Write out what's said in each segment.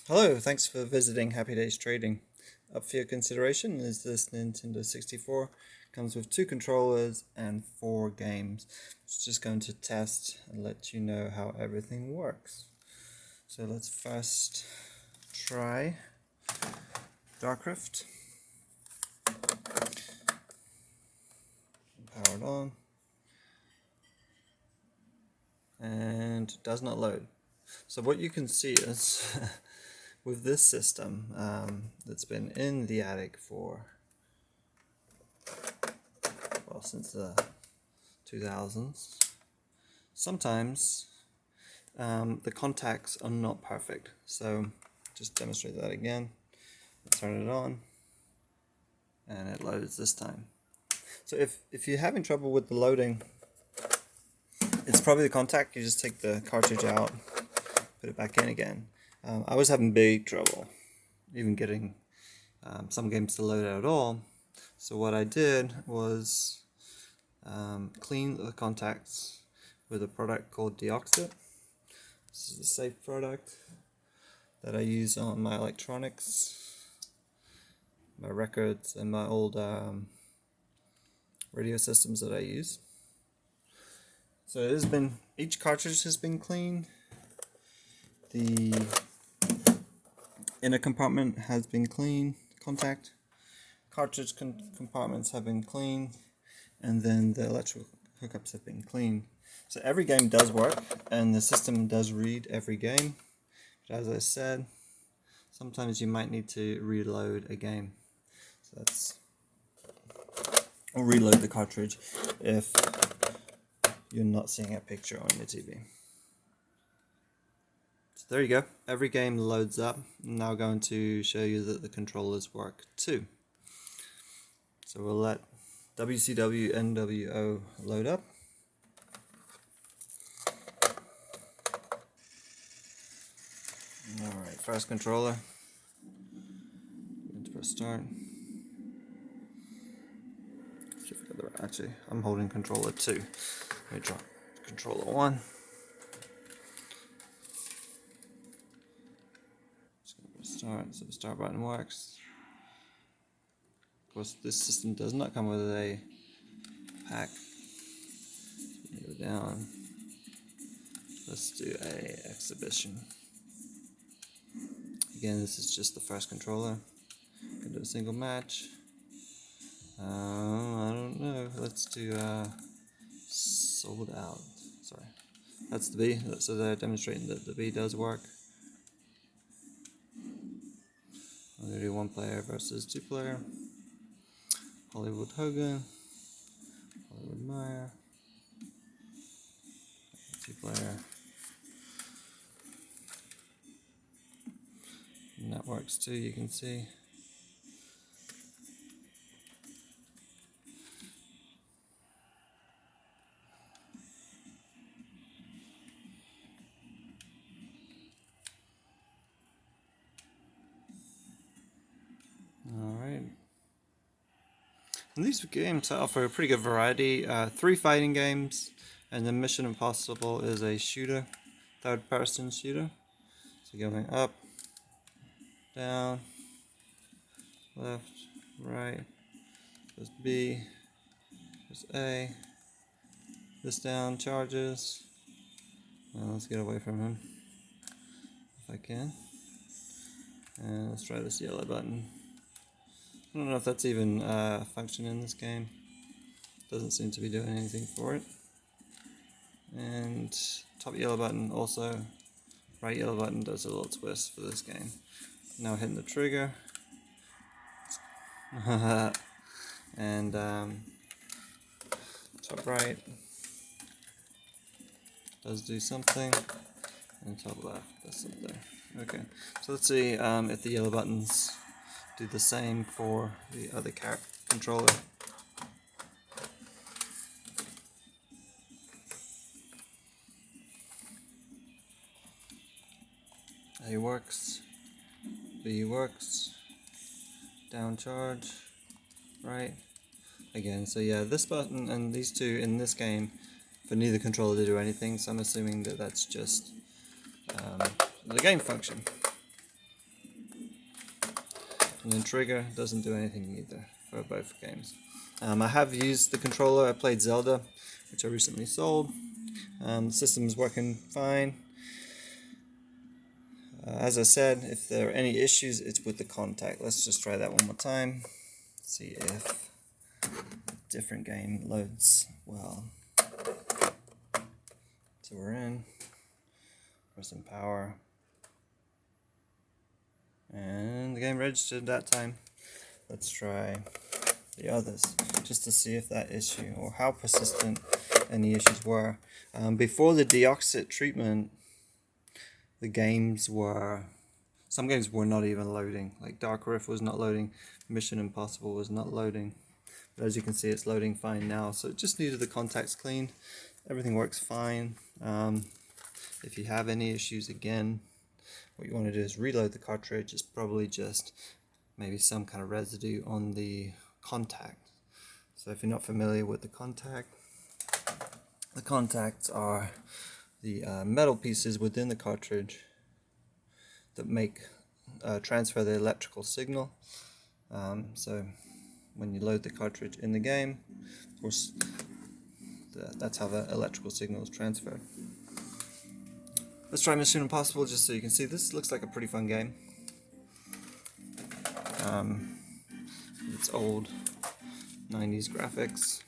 Hello, thanks for visiting Happy Days Trading. Up for your consideration is this Nintendo 64. Comes with 2 controllers and 4 games. It's just going to test and let you know how everything works. So let's first try Darkrift. Power it on. And it does not load. So what you can see is with this system that's been in the attic for, well, since the 2000s, sometimes the contacts are not perfect. So just demonstrate that again. Turn it on and it loads this time. So if you're having trouble with the loading, it's probably the contact. You just take the cartridge out, put it back in again. I was having big trouble even getting some games to load at all. So what I did was clean the contacts with a product called Deoxit. This is a safe product that I use on my electronics, my records, and my old radio systems that I use. So it has been, each cartridge has been cleaned. The inner compartment has been cleaned, contact. Cartridge compartments have been cleaned, and then the electrical hookups have been cleaned. So every game does work, and the system does read every game. But as I said, sometimes you might need to reload a game. So that's, or reload the cartridge if you're not seeing a picture on your TV. So there you go. Every game loads up. I'm now going to show you that the controllers work too. So we'll let WCW NWO load up. Alright, first controller. Press start. Actually, I'm holding controller 2. Let me drop controller 1. Just gonna press start, so the start button works. Of course, this system does not come with a pack. Go down. Let's do a exhibition. Again, this is just the first controller. Gonna do a single match. I don't know. Let's do sold out. Sorry, that's the B. So they're demonstrating that the B does work. I'm gonna do 1 player versus 2 player. Hollywood Hogan, Hollywood Meyer, 2 player. And that works too. You can see. Alright. And these games offer a pretty good variety. 3 fighting games, and then Mission Impossible is a shooter, third-person shooter. So going up, down, left, right, there's B, there's A, this down, charges. Let's get away from him, if I can. And let's try this yellow button. I don't know if that's even a function in this game. Doesn't seem to be doing anything for it. And top yellow button also. Right yellow button does a little twist for this game. Now hitting the trigger. And top right does do something. And top left does something. Okay, so let's see if the yellow buttons do the same for the other controller. A works, B works, down charge, right, again. So yeah, this button and these two in this game, for neither controller to do anything, so I'm assuming that that's just the game function. And then trigger doesn't do anything either for both games. I have used the controller. I played Zelda, which I recently sold. The system's working fine. As I said, if there are any issues, it's with the contact. Let's just try that one more time. See if a different game loads well. So we're in. Pressing power. And the game registered that time. Let's try the others just to see if that issue or how persistent any issues were. Before the deoxit treatment, some games were not even loading. Like Dark Rift was not loading, Mission Impossible was not loading. But as you can see, it's loading fine now. So it just needed the contacts cleaned. Everything works fine. If you have any issues again, what you want to do is reload the cartridge. It's probably just maybe some kind of residue on the contact. So if you're not familiar with the contacts are the metal pieces within the cartridge that transfer the electrical signal. So when you load the cartridge in the game, of course, that's how the electrical signal is transferred. Let's try Mission Impossible just so you can see. This looks like a pretty fun game. It's old 90s graphics.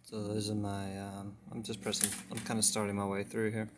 So those are my, I'm kind of starting my way through here.